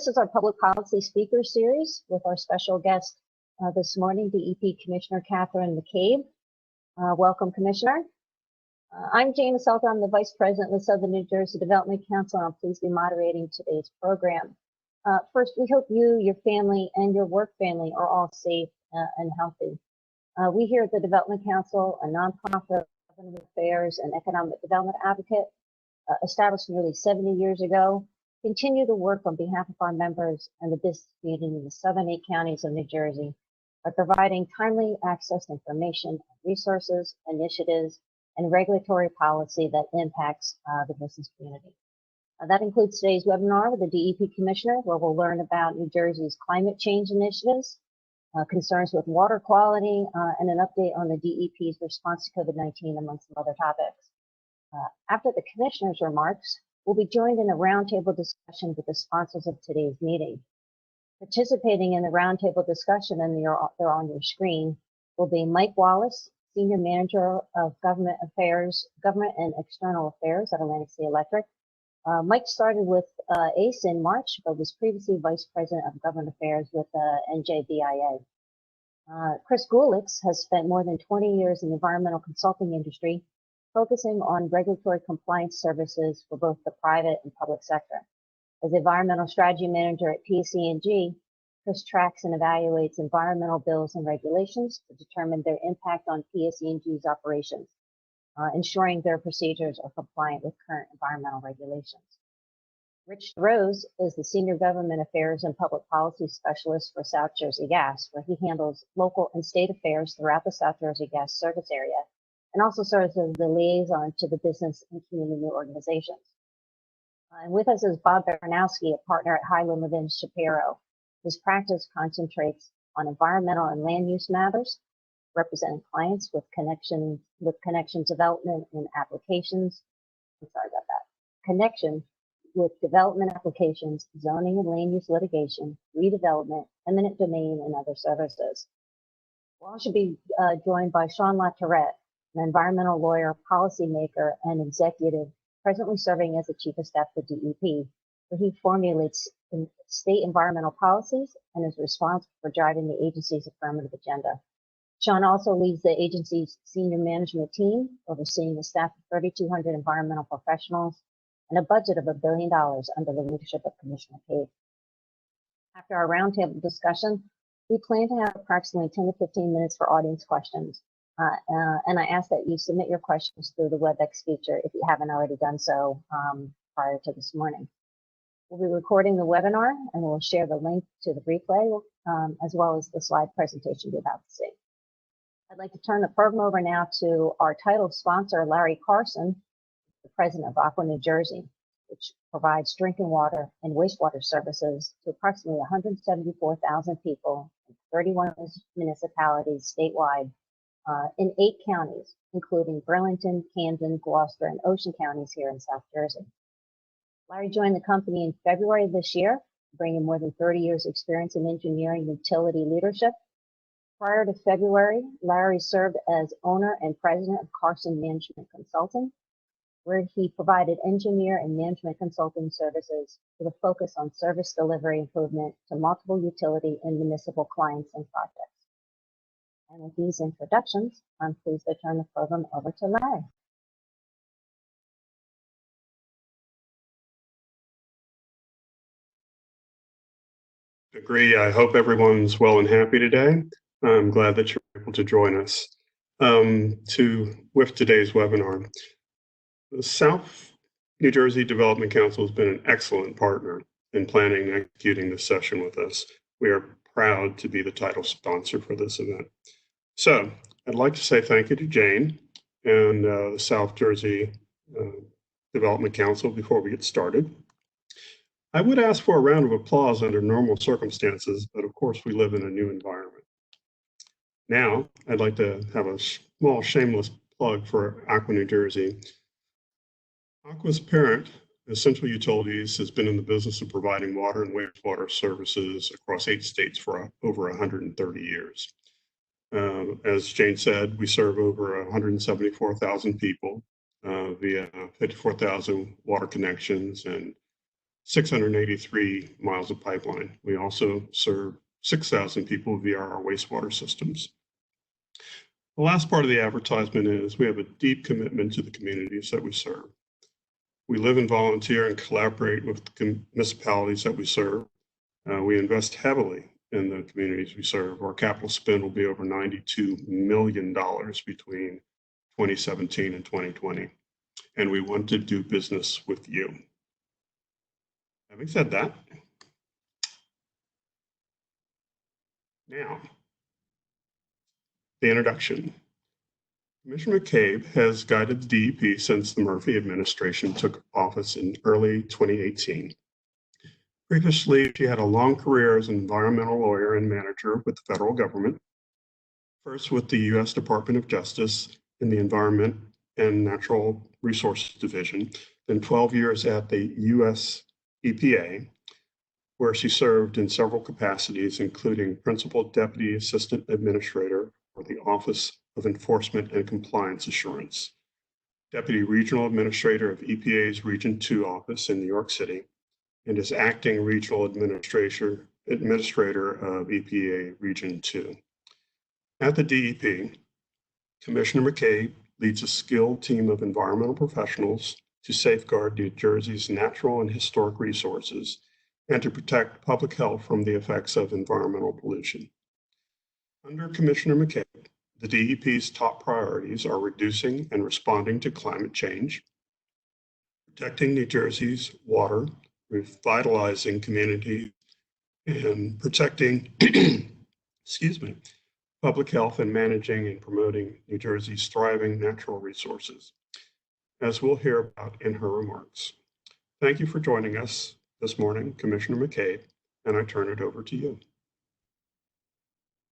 This is our public policy speaker series with our special guest this morning, DEP Commissioner Catherine McCabe. Welcome, Commissioner. I'm Jane Asselta. I'm the Vice President of the Southern New Jersey Development Council, and I'm pleased to be moderating today's program. First, we hope you, your family, and your work family are all safe and healthy. We here at the Development Council, a nonprofit government affairs and economic development advocate, established nearly 70 years ago, continue to work on behalf of our members and the business community in the southern 8 counties of New Jersey by providing timely access to information, resources, initiatives, and regulatory policy that impacts the business community. That includes today's webinar with the DEP Commissioner, where we'll learn about New Jersey's climate change initiatives, concerns with water quality, and an update on the DEP's response to COVID-19, amongst some other topics. After the Commissioner's remarks, we'll be joined in a roundtable discussion with the sponsors of today's meeting. Participating in the roundtable discussion, and they're on your screen, will be Mike Wallace, Senior Manager of Government and External Affairs at Atlantic City Electric. Mike started with ACE in March, but was previously Vice President of Government Affairs with SNJDC. Chris Gulix has spent more than 20 years in the environmental consulting industry, focusing on regulatory compliance services for both the private and public sector. As Environmental Strategy Manager at PACT, Chris tracks and evaluates environmental bills and regulations to determine their impact on PACT's operations, ensuring their procedures are compliant with current environmental regulations. Rich Rose is the Senior Government Affairs and Public Policy Specialist for South Jersey Gas, where he handles local and state affairs throughout the South Jersey Gas service area, and also serves as the liaison to the business and community organizations. And with us is Bob Baranowski, a partner at Highland Levin Shapiro. His practice concentrates on environmental and land use matters, representing clients with connection development and applications. Connection with development applications, zoning and land use litigation, redevelopment, eminent domain, and other services. We'll also be joined by Sean LaTourette, an environmental lawyer, policymaker, and executive, presently serving as the Chief of Staff for DEP, where he formulates state environmental policies and is responsible for driving the agency's affirmative agenda. Sean also leads the agency's senior management team, overseeing a staff of 3,200 environmental professionals and a budget of $1 billion under the leadership of Commissioner McCabe. After our roundtable discussion, we plan to have approximately 10 to 15 minutes for audience questions. And I ask that you submit your questions through the WebEx feature if you haven't already done so prior to this morning. We'll be recording the webinar, and we'll share the link to the replay as well as the slide presentation you're about to see. I'd like to turn the program over now to our title sponsor, Larry Carson, the President of Aqua, New Jersey, which provides drinking water and wastewater services to approximately 174,000 people in 31 municipalities statewide, in 8 counties, including Burlington, Camden, Gloucester, and Ocean counties here in South Jersey. Larry joined the company in February of this year, bringing more than 30 years experience in engineering and utility leadership. Prior to February, Larry served as owner and president of Carson Management Consulting, where he provided engineer and management consulting services with a focus on service delivery improvement to multiple utility and municipal clients and projects. And with these introductions, I'm pleased to turn the program over to Larry. Agree. I hope everyone's well and happy today. I'm glad that you're able to join us with today's webinar. The South New Jersey Development Council has been an excellent partner in planning and executing this session with us. We are proud to be the title sponsor for this event. So I'd like to say thank you to Jane and the South Jersey Development Council before we get started. I would ask for a round of applause under normal circumstances, but of course we live in a new environment. Now, I'd like to have a small shameless plug for Aqua, New Jersey. Aqua's parent, Essential Utilities, has been in the business of providing water and wastewater services across 8 states for over 130 years. As Jane said, we serve over 174,000 people via 54,000 water connections and 683 miles of pipeline. We also serve 6,000 people via our wastewater systems. The last part of the advertisement is we have a deep commitment to the communities that we serve. We live and volunteer and collaborate with the municipalities that we serve. We invest heavily in the communities we serve. Our capital spend will be over $92 million between 2017 and 2020. And we want to do business with you. Having said that, now, the introduction. Commissioner McCabe has guided the DEP since the Murphy administration took office in early 2018. Previously, she had a long career as an environmental lawyer and manager with the federal government, first with the U.S. Department of Justice in the Environment and Natural Resources Division, then 12 years at the U.S. EPA, where she served in several capacities, including Principal Deputy Assistant Administrator for the Office of Enforcement and Compliance Assurance, Deputy Regional Administrator of EPA's Region 2 office in New York City, and is Acting Regional Administrator of EPA Region 2. At the DEP, Commissioner McCabe leads a skilled team of environmental professionals to safeguard New Jersey's natural and historic resources and to protect public health from the effects of environmental pollution. Under Commissioner McCabe, the DEP's top priorities are reducing and responding to climate change, protecting New Jersey's water, revitalizing communities, and protecting public health and managing and promoting New Jersey's thriving natural resources, as we'll hear about in her remarks. Thank you for joining us this morning, Commissioner McCabe, and I turn it over to you.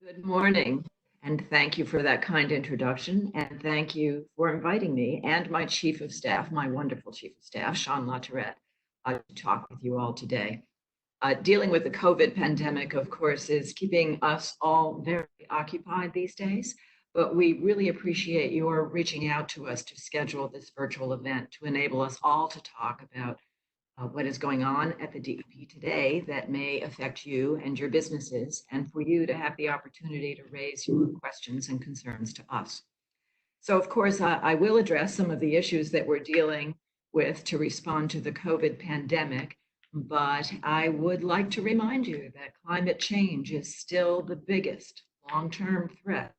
Good morning, and thank you for that kind introduction, and thank you for inviting me and my Chief of Staff, my wonderful Chief of Staff, Sean LaTourette, to talk with you all today. Dealing with the COVID pandemic, of course, is keeping us all very occupied these days, but we really appreciate your reaching out to us to schedule this virtual event to enable us all to talk about what is going on at the DEP today that may affect you and your businesses, and for you to have the opportunity to raise your questions and concerns to us. So, of course, I will address some of the issues that we're dealing with to respond to the COVID pandemic, but I would like to remind you that climate change is still the biggest long-term threat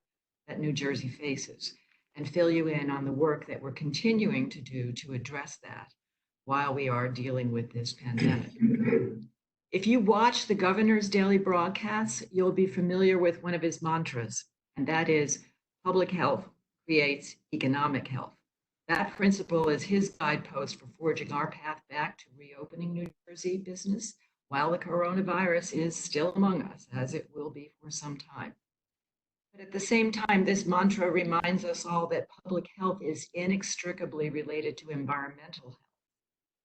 that New Jersey faces, and fill you in on the work that we're continuing to do to address that while we are dealing with this pandemic. If you watch the governor's daily broadcasts, you'll be familiar with one of his mantras, and that is public health creates economic health. That principle is his guidepost for forging our path back to reopening New Jersey business while the coronavirus is still among us, as it will be for some time. But at the same time, this mantra reminds us all that public health is inextricably related to environmental health.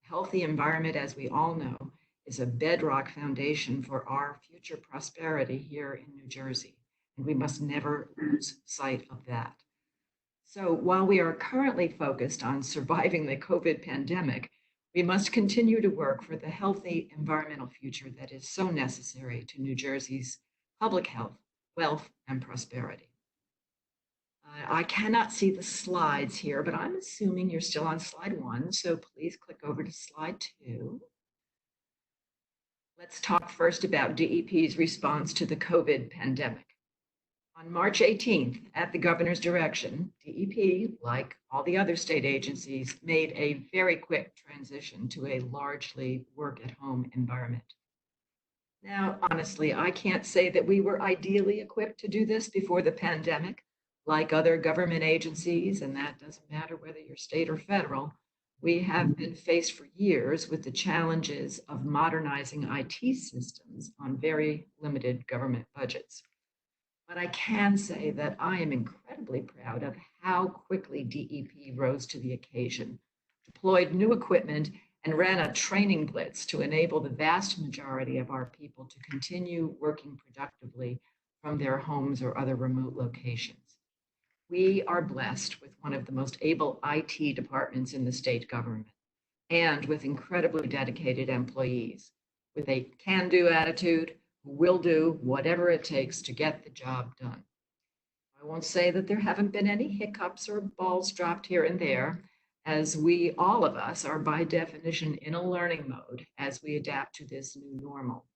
A healthy environment, as we all know, is a bedrock foundation for our future prosperity here in New Jersey, and we must never lose sight of that. So while we are currently focused on surviving the COVID pandemic, we must continue to work for the healthy environmental future that is so necessary to New Jersey's public health, wealth, and prosperity. I cannot see the slides here, but I'm assuming you're still on slide 1, so please click over to slide 2. Let's talk first about DEP's response to the COVID pandemic. On March 18th, at the governor's direction, DEP, like all the other state agencies, made a very quick transition to a largely work-at-home environment. Now, honestly, I can't say that we were ideally equipped to do this before the pandemic. Like other government agencies, and that doesn't matter whether you're state or federal, we have been faced for years with the challenges of modernizing IT systems on very limited government budgets. But I can say that I am incredibly proud of how quickly DEP rose to the occasion, deployed new equipment, and ran a training blitz to enable the vast majority of our people to continue working productively from their homes or other remote locations. We are blessed with one of the most able IT departments in the state government. and with incredibly dedicated employees with a can-do attitude who will do whatever it takes to get the job done. I won't say that there haven't been any hiccups or balls dropped here and there, as we, all of us, are by definition in a learning mode as we adapt to this new normal.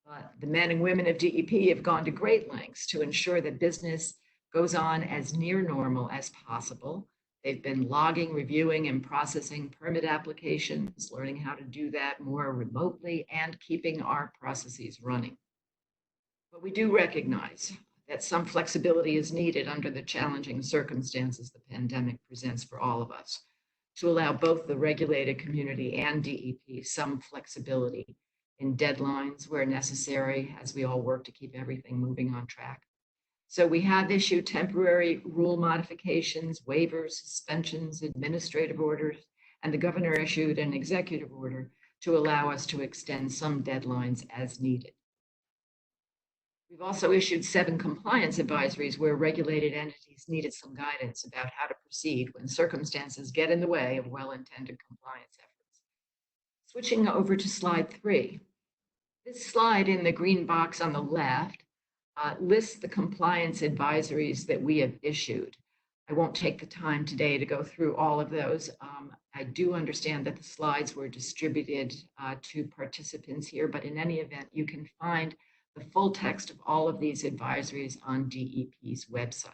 But the men and women of DEP have gone to great lengths to ensure that business goes on as near normal as possible. They've been logging, reviewing, and processing permit applications, learning how to do that more remotely, and keeping our processes running. But we do recognize that some flexibility is needed under the challenging circumstances the pandemic presents for all of us, to allow both the regulated community and DEP some flexibility in deadlines where necessary, as we all work to keep everything moving on track. So we have issued temporary rule modifications, waivers, suspensions, administrative orders, and the governor issued an executive order to allow us to extend some deadlines as needed. We've also issued 7 compliance advisories where regulated entities needed some guidance about how to proceed when circumstances get in the way of well-intended compliance efforts. Switching over to slide 3. This slide in the green box on the left lists the compliance advisories that we have issued. I won't take the time today to go through all of those. I do understand that the slides were distributed to participants here, but in any event, you can find the full text of all of these advisories on DEP's website.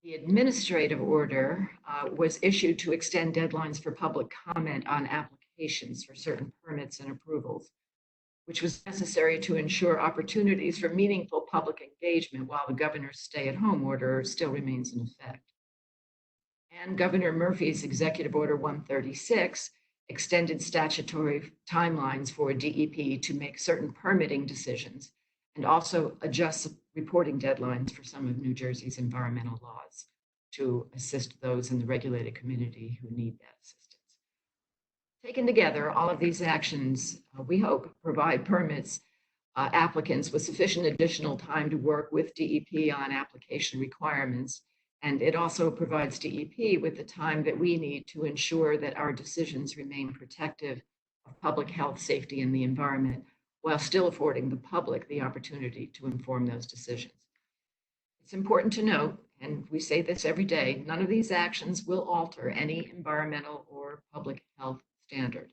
The administrative order was issued to extend deadlines for public comment on applications for certain permits and approvals, which was necessary to ensure opportunities for meaningful public engagement while the governor's stay-at-home order still remains in effect. And Governor Murphy's Executive Order 136 extended statutory timelines for DEP to make certain permitting decisions and also adjust reporting deadlines for some of New Jersey's environmental laws to assist those in the regulated community who need that assistance. Taken together, all of these actions, we hope, provide permits applicants with sufficient additional time to work with DEP on application requirements. And it also provides DEP with the time that we need to ensure that our decisions remain protective of public health, safety, and the environment, while still affording the public the opportunity to inform those decisions. It's important to note, and we say this every day, none of these actions will alter any environmental or public health standard.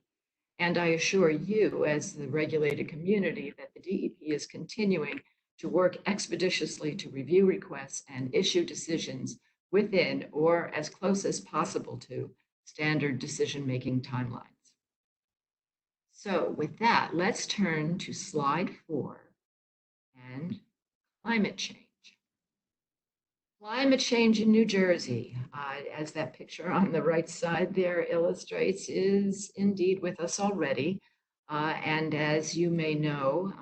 And I assure you, as the regulated community, that the DEP is continuing to work expeditiously to review requests and issue decisions within or as close as possible to standard decision-making timelines. So with that, let's turn to slide 4 and climate change. Climate change in New Jersey, as that picture on the right side there illustrates, is indeed with us already. And as you may know,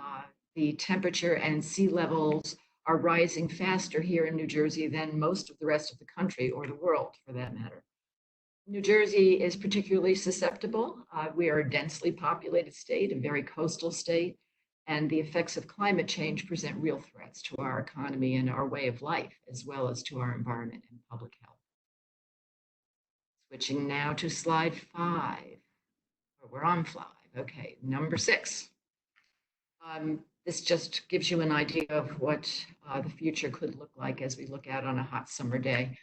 the temperature and sea levels are rising faster here in New Jersey than most of the rest of the country, or the world for that matter. New Jersey is particularly susceptible. We are a densely populated state, a very coastal state, and the effects of climate change present real threats to our economy and our way of life, as well as to our environment and public health. Switching now to slide 5. We're on 5. Okay, number 6. This just gives you an idea of what the future could look like as we look out on a hot summer day.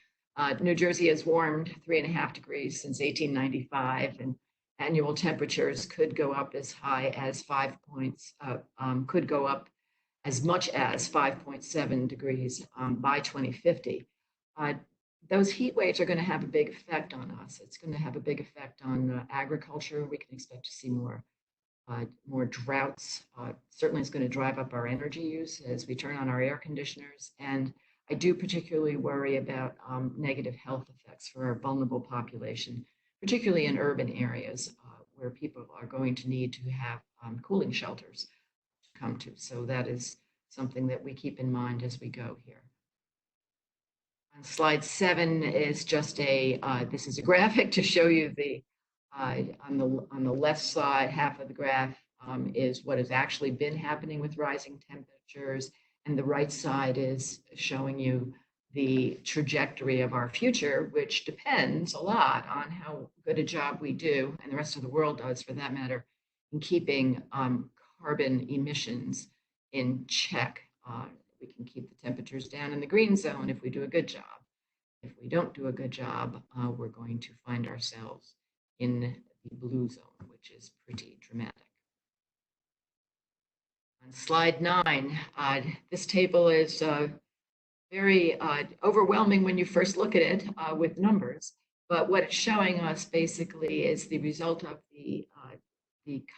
New Jersey has warmed 3.5 degrees since 1895, and annual temperatures could go up as high as 5 points, could go up as much as 5.7 degrees by 2050. Those heat waves are going to have a big effect on us. It's going to have a big effect on agriculture. We can expect to see more droughts. Certainly it's going to drive up our energy use as we turn on our air conditioners. And I do particularly worry about negative health effects for our vulnerable population, particularly in urban areas where people are going to need to have cooling shelters to come to. So that is something that we keep in mind as we go here. On slide 7 is just this is a graphic to show you the on the left side half of the graph is what has actually been happening with rising temperatures, and the right side is showing you the trajectory of our future, which depends a lot on how good a job we do, and the rest of the world does for that matter, in keeping carbon emissions in check. We can keep the temperatures down in the green zone if we do a good job. If we don't do a good job, we're going to find ourselves in the blue zone, which is pretty dramatic. On slide 9, this table is very overwhelming when you first look at it with numbers, but what it's showing us basically is the result of the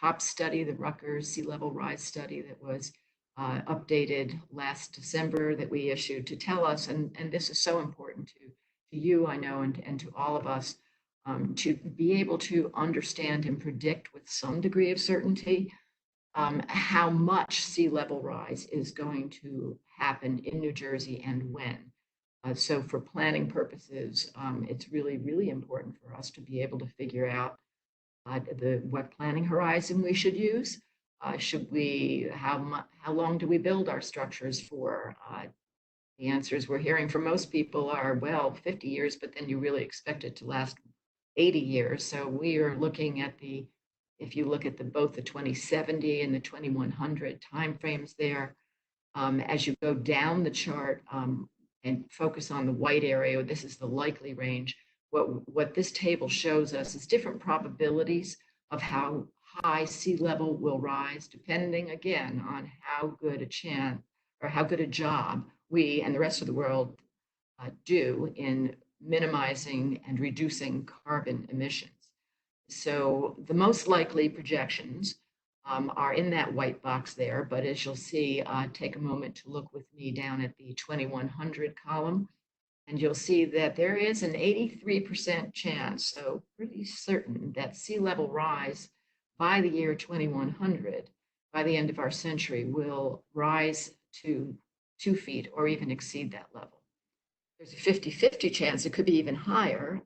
COP study, the Rutgers sea level rise study that was updated last December that we issued to tell us, and this is so important to you, I know, and to all of us, to be able to understand and predict with some degree of certainty how much sea level rise is going to happen in New Jersey and when. So for planning purposes, it's really, really important for us to be able to figure out what planning horizon we should use. How long do we build our structures for? The answers we're hearing from most people are, well, 50 years, but then you really expect it to last 80 years. So we are looking at if you look at both the 2070 and the 2100 timeframes there, as you go down the chart and focus on the white area, this is the likely range. What this table shows us is different probabilities of how high sea level will rise, depending again on how good a chance or how good a job we and the rest of the world do in minimizing and reducing carbon emissions. So the most likely projections are in that white box there, but as you'll see, take a moment to look with me down at the 2100 column, and you'll see that there is an 83% chance, so pretty certain, that sea level rise by the year 2100, by the end of our century, will rise to 2 feet or even exceed that level. There's a 50-50 chance it could be even higher,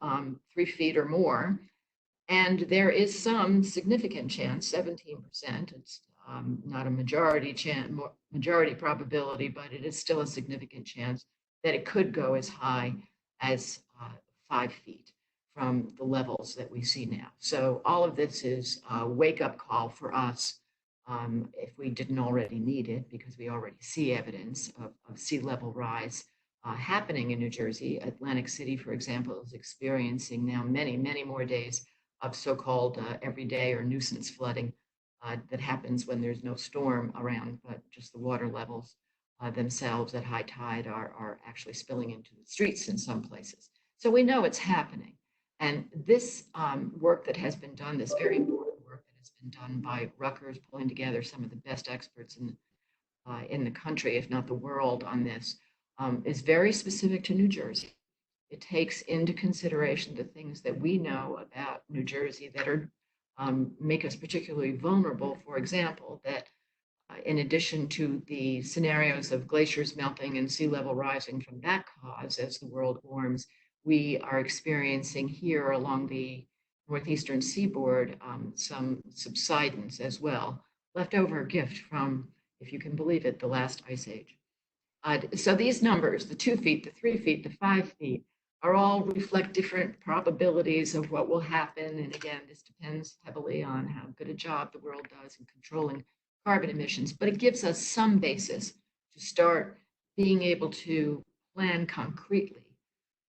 3 feet or more. And there is some significant chance, 17%, it's not a majority probability, but it is still a significant chance that it could go as high as 5 feet from the levels that we see now. So all of this is a wake-up call for us if we didn't already need it, because we already see evidence of sea level rise happening in New Jersey. Atlantic City, for example, is experiencing now many, many more days of so-called everyday or nuisance flooding that happens when there's no storm around, but just the water levels themselves at high tide are actually spilling into the streets in some places. So we know it's happening. And this work that has been done, this very important work that has been done by Rutgers, pulling together some of the best experts in the country, if not the world, on this, is very specific to New Jersey. It takes into consideration the things that we know about New Jersey that are make us particularly vulnerable. For example, that in addition to the scenarios of glaciers melting and sea level rising from that cause as the world warms, we are experiencing here along the northeastern seaboard some subsidence as well, leftover gift from, if you can believe it, the last ice age. So these numbers, the 2 feet, the 3 feet, the 5 feet, are all reflect different probabilities of what will happen. And again, this depends heavily on how good a job the world does in controlling carbon emissions, but it gives us some basis to start being able to plan concretely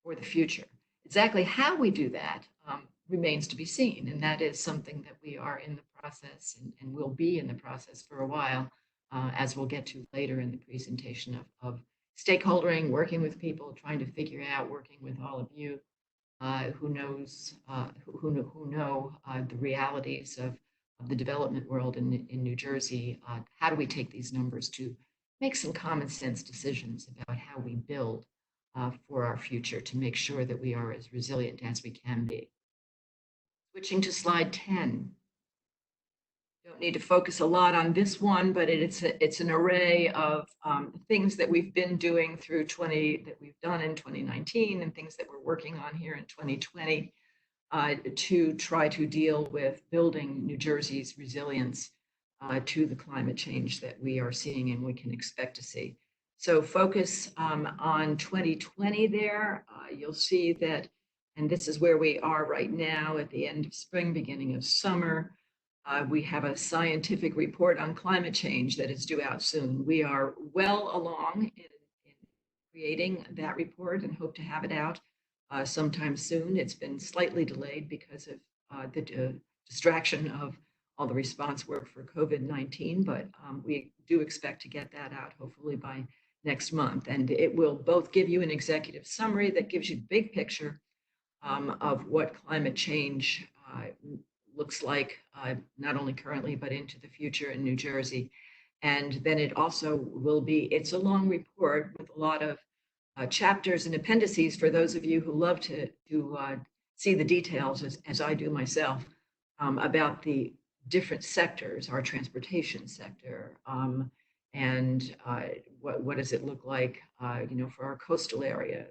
for the future. Exactly how we do that remains to be seen, and that is something that we are in the process and will be in the process for a while, as we'll get to later in the presentation of stakeholdering, working with people, trying to figure out, working with all of you who know the realities of the development world in New Jersey. How do we take these numbers to make some common sense decisions about how we build for our future to make sure that we are as resilient as we can be. Switching to slide 10. Don't need to focus a lot on this one, but it's an array of things that we've been doing through that we've done in 2019 and things that we're working on here in 2020 to try to deal with building New Jersey's resilience to the climate change that we are seeing and we can expect to see. So focus on 2020 there. You'll see that, and this is where we are right now at the end of spring, beginning of summer. We have a scientific report on climate change that is due out soon. We are well along in creating that report and hope to have it out sometime soon. It's been slightly delayed because of the distraction of all the response work for COVID-19, but we do expect to get that out hopefully by next month. And it will both give you an executive summary that gives you the big picture of what climate change looks like, not only currently, but into the future in New Jersey. And then it also will be, it's a long report with a lot of chapters and appendices for those of you who love to see the details, as I do myself, about the different sectors, our transportation sector, and what does it look like, for our coastal area.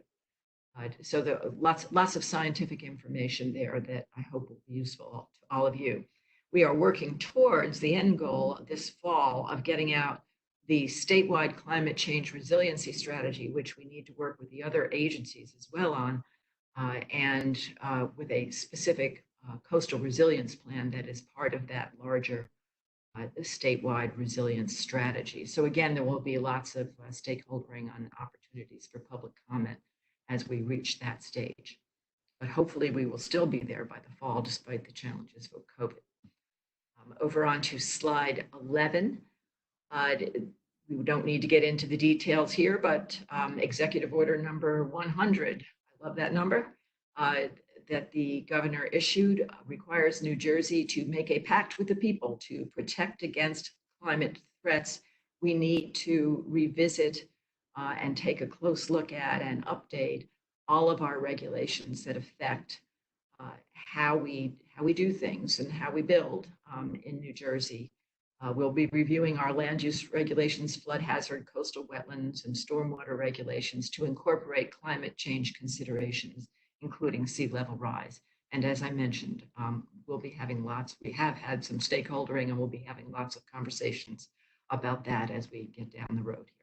So there are lots of scientific information there that I hope will be useful to all of you. We are working towards the end goal this fall of getting out the statewide climate change resiliency strategy, which we need to work with the other agencies as well on, and with a specific coastal resilience plan that is part of that larger statewide resilience strategy. So again, there will be lots of stakeholdering on opportunities for public comment as we reach that stage. But hopefully we will still be there by the fall, despite the challenges of COVID. Over onto slide 11. We don't need to get into the details here, but executive order number 100, I love that number, that the governor issued requires New Jersey to make a pact with the people to protect against climate threats. We need to revisit and take a close look at and update all of our regulations that affect how we do things and how we build in New Jersey. We'll be reviewing our land use regulations, flood hazard, coastal wetlands, and stormwater regulations to incorporate climate change considerations, including sea level rise. And as I mentioned, we have had some stakeholdering, and we'll be having lots of conversations about that as we get down the road here.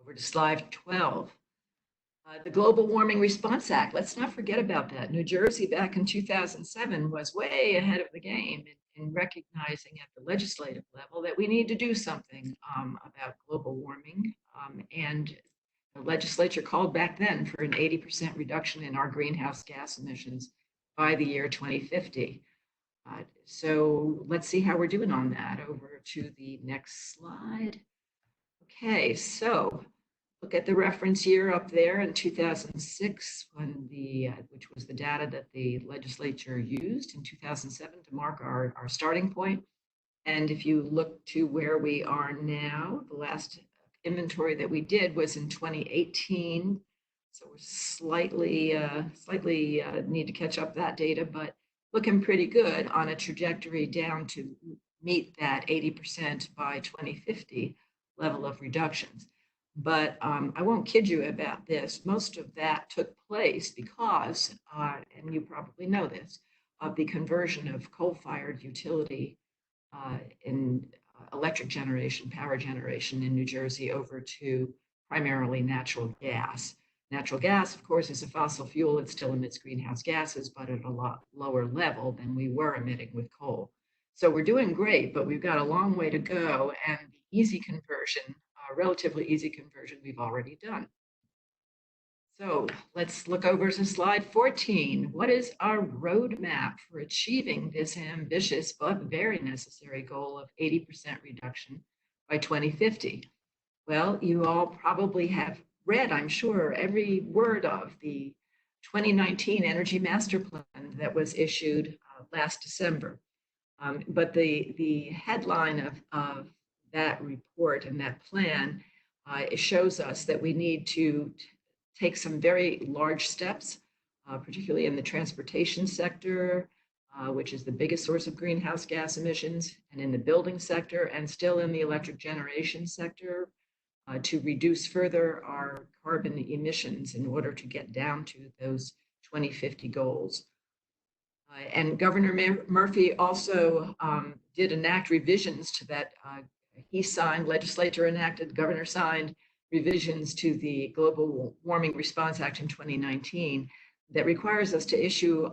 Over to slide 12. The Global Warming Response Act, let's not forget about that. New Jersey back in 2007 was way ahead of the game in recognizing at the legislative level that we need to do something about global warming. And the legislature called back then for an 80% reduction in our greenhouse gas emissions by the year 2050. So let's see how we're doing on that. Over to the next slide. Okay, so look at the reference year up there in 2006, when which was the data that the legislature used in 2007 to mark our starting point. And if you look to where we are now, the last inventory that we did was in 2018. So we're slightly need to catch up that data, but looking pretty good on a trajectory down to meet that 80% by 2050 level of reductions. But I won't kid you about this. Most of that took place because, and you probably know this, of the conversion of coal-fired utility in electric generation, power generation in New Jersey over to primarily natural gas. Natural gas, of course, is a fossil fuel. It still emits greenhouse gases, but at a lot lower level than we were emitting with coal. So we're doing great, but we've got a long way to go. And the easy conversion, relatively easy conversion, we've already done. So let's look over to slide 14. What is our roadmap for achieving this ambitious but very necessary goal of 80% reduction by 2050? Well, you all probably have read, I'm sure, every word of the 2019 Energy Master Plan that was issued last December. But the headline of that report and that plan, it shows us that we need to take some very large steps, particularly in the transportation sector, which is the biggest source of greenhouse gas emissions, and in the building sector, and still in the electric generation sector, to reduce further our carbon emissions in order to get down to those 2050 goals. And Governor Murphy also did enact revisions to that. He signed, legislature enacted, governor signed revisions to the Global Warming Response Act in 2019 that requires us to issue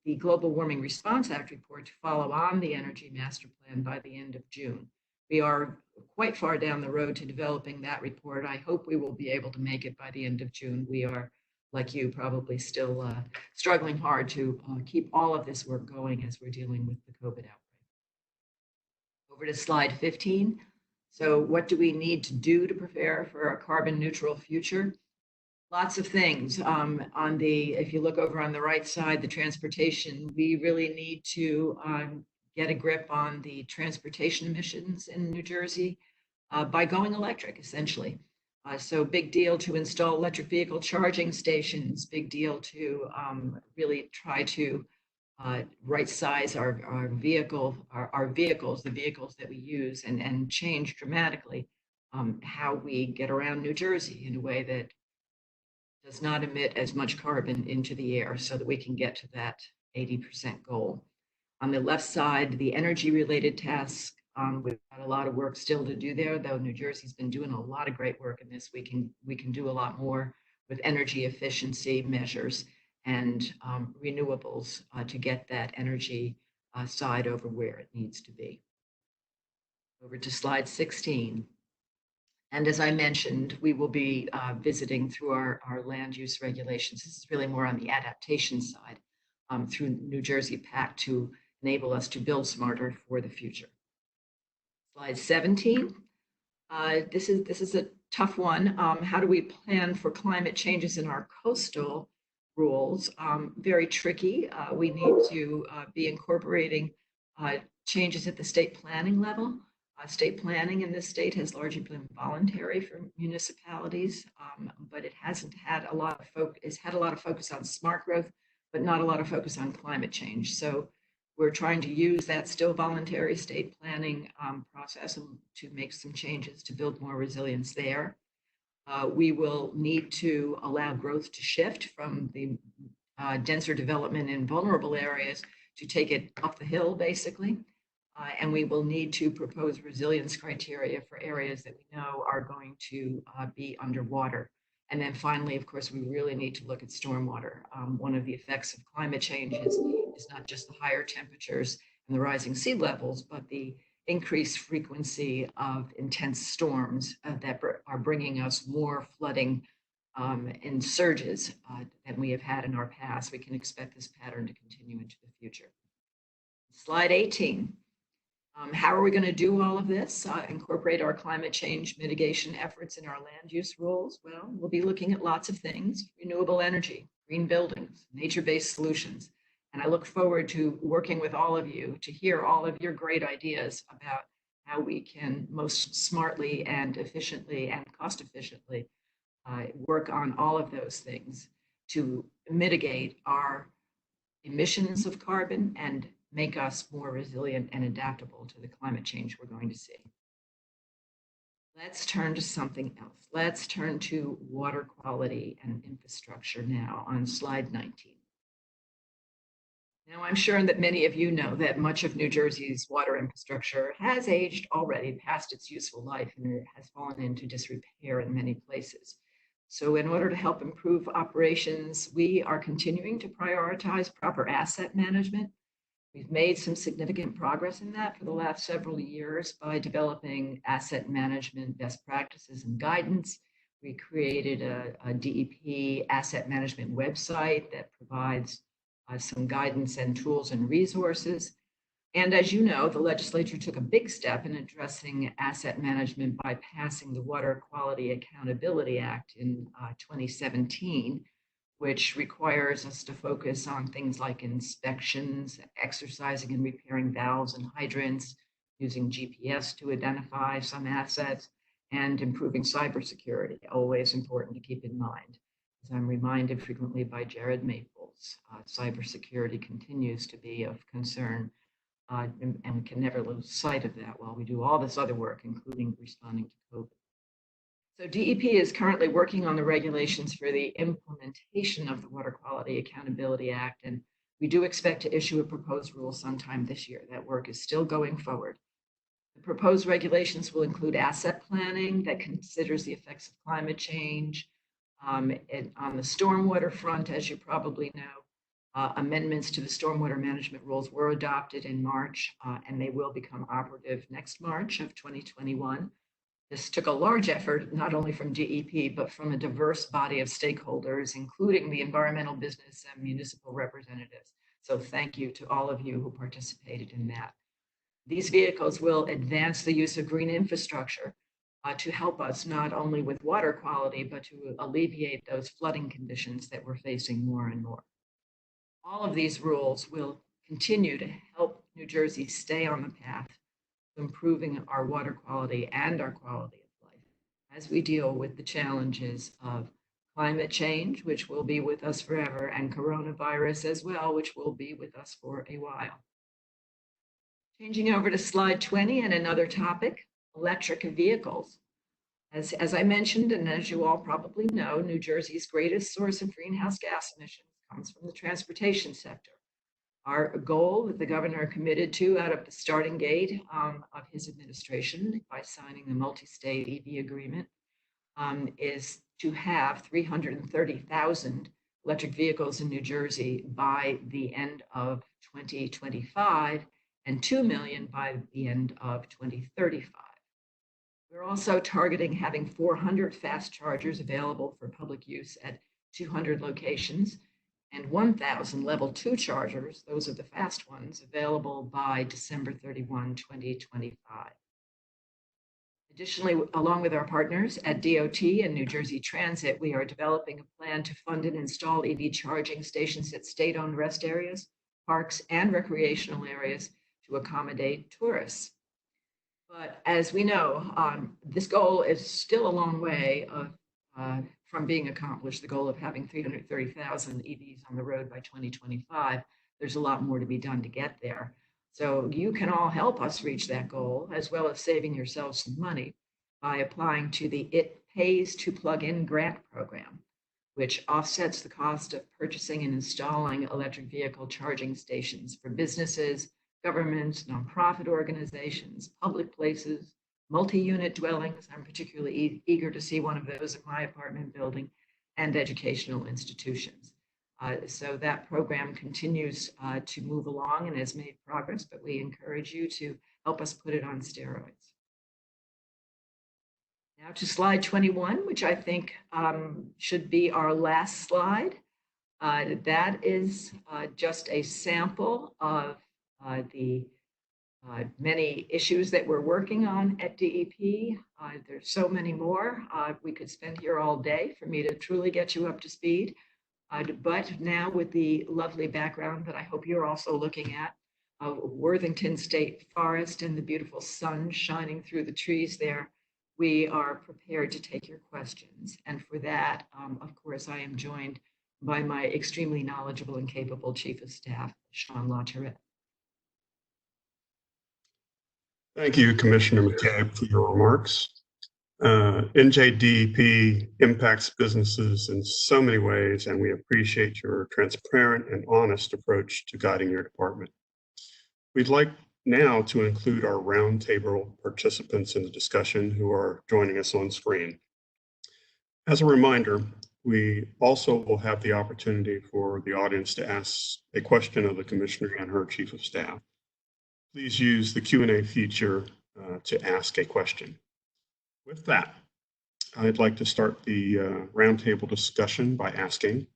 the Global Warming Response Act report to follow on the Energy Master Plan by the end of June. We are quite far down the road to developing that report. I hope we will be able to make it by the end of June. We are, like you, probably still struggling hard to keep all of this work going as we're dealing with the COVID outbreak. Over to slide 15. So what do we need to do to prepare for a carbon neutral future? Lots of things. If you look over on the right side, the transportation, we really need to get a grip on the transportation emissions in New Jersey by going electric, essentially. So big deal to install electric vehicle charging stations, big deal to really try to right size our vehicles, the vehicles that we use, and change dramatically how we get around New Jersey in a way that does not emit as much carbon into the air so that we can get to that 80% goal. On the left side, the energy related tasks, we've got a lot of work still to do there, though New Jersey's been doing a lot of great work in this. We can do a lot more with energy efficiency measures and renewables to get that energy side over where it needs to be. Over to slide 16. And as I mentioned, we will be visiting through our land use regulations. This is really more on the adaptation side through New Jersey PACT to enable us to build smarter for the future. Slide 17. This is a tough one. How do we plan for climate changes in our coastal rules? Very tricky. We need to be incorporating changes at the state planning level. State planning in this state has largely been voluntary for municipalities, but it hasn't had a lot of focus. It's had a lot of focus on smart growth, but not a lot of focus on climate change. So we're trying to use that still voluntary state planning process to make some changes to build more resilience there. We will need to allow growth to shift from the denser development in vulnerable areas to take it up the hill, basically. And we will need to propose resilience criteria for areas that we know are going to be underwater. And then finally, of course, we really need to look at stormwater. One of the effects of climate change is not just the higher temperatures and the rising sea levels, but the increased frequency of intense storms that are bringing us more flooding and surges than we have had in our past. We can expect this pattern to continue into the future. Slide 18. How are we going to do all of this? Incorporate our climate change mitigation efforts in our land use rules? Well, we'll be looking at lots of things: renewable energy, green buildings, nature-based solutions. And I look forward to working with all of you to hear all of your great ideas about how we can most smartly and efficiently and cost efficiently work on all of those things to mitigate our emissions of carbon and make us more resilient and adaptable to the climate change we're going to see. Let's turn to something else. Let's turn to water quality and infrastructure now on slide 19. Now, I'm sure that many of you know that much of New Jersey's water infrastructure has aged already past its useful life, and it has fallen into disrepair in many places. So in order to help improve operations, we are continuing to prioritize proper asset management. We've made some significant progress in that for the last several years by developing asset management best practices and guidance. We created a DEP asset management website that provides some guidance and tools and resources. And as you know, the legislature took a big step in addressing asset management by passing the Water Quality Accountability Act in 2017, which requires us to focus on things like inspections, exercising and repairing valves and hydrants, using GPS to identify some assets, and improving cybersecurity, always important to keep in mind. As I'm reminded frequently by Jared Maples, cybersecurity continues to be of concern, and we can never lose sight of that while we do all this other work, including responding to COVID. So DEP is currently working on the regulations for the implementation of the Water Quality Accountability Act, and we do expect to issue a proposed rule sometime this year. That work is still going forward. The proposed regulations will include asset planning that considers the effects of climate change. On the stormwater front, as you probably know, amendments to the stormwater management rules were adopted in March, and they will become operative next March of 2021. This took a large effort, not only from DEP, but from a diverse body of stakeholders, including the environmental, business, and municipal representatives. So thank you to all of you who participated in that. These vehicles will advance the use of green infrastructure to help us not only with water quality, but to alleviate those flooding conditions that we're facing more and more. All of these rules will continue to help New Jersey stay on the path to improving our water quality and our quality of life as we deal with the challenges of climate change, which will be with us forever, and coronavirus as well, which will be with us for a while. Changing over to slide 20 and another topic, electric vehicles. As I mentioned, and as you all probably know, New Jersey's greatest source of greenhouse gas emissions comes from the transportation sector. Our goal that the governor committed to out of the starting gate of his administration by signing the multi-state EV agreement is to have 330,000 electric vehicles in New Jersey by the end of 2025 and 2 million by the end of 2035. We're also targeting having 400 fast chargers available for public use at 200 locations and 1,000 level 2 chargers, those are the fast ones, available by December 31, 2025. Additionally, along with our partners at DOT and New Jersey Transit, we are developing a plan to fund and install EV charging stations at state-owned rest areas, parks, and recreational areas to accommodate tourists. But as we know, this goal is still a long way from being accomplished, the goal of having 330,000 EVs on the road by 2025. There's a lot more to be done to get there. So you can all help us reach that goal, as well as saving yourselves some money by applying to the It Pays to Plug In grant program, which offsets the cost of purchasing and installing electric vehicle charging stations for businesses, governments, nonprofit organizations, public places, multi-unit dwellings. I'm particularly eager to see one of those in my apartment building, and educational institutions. So that program continues to move along and has made progress, but we encourage you to help us put it on steroids. Now to slide 21, which I think should be our last slide. That is just a sample of the many issues that we're working on at DEP. There's so many more. We could spend here all day for me to truly get you up to speed. But now with the lovely background that I hope you're also looking at, of Worthington State Forest and the beautiful sun shining through the trees there, we are prepared to take your questions. And for that, of course, I am joined by my extremely knowledgeable and capable Chief of Staff, Sean LaTourette. Thank you, Commissioner McCabe, for your remarks. SNJDC impacts businesses in so many ways, and we appreciate your transparent and honest approach to guiding your department. We'd like now to include our roundtable participants in the discussion who are joining us on screen. As a reminder, we also will have the opportunity for the audience to ask a question of the Commissioner and her Chief of Staff. Please use the Q&A feature to ask a question. With that, I'd like to start the roundtable discussion by asking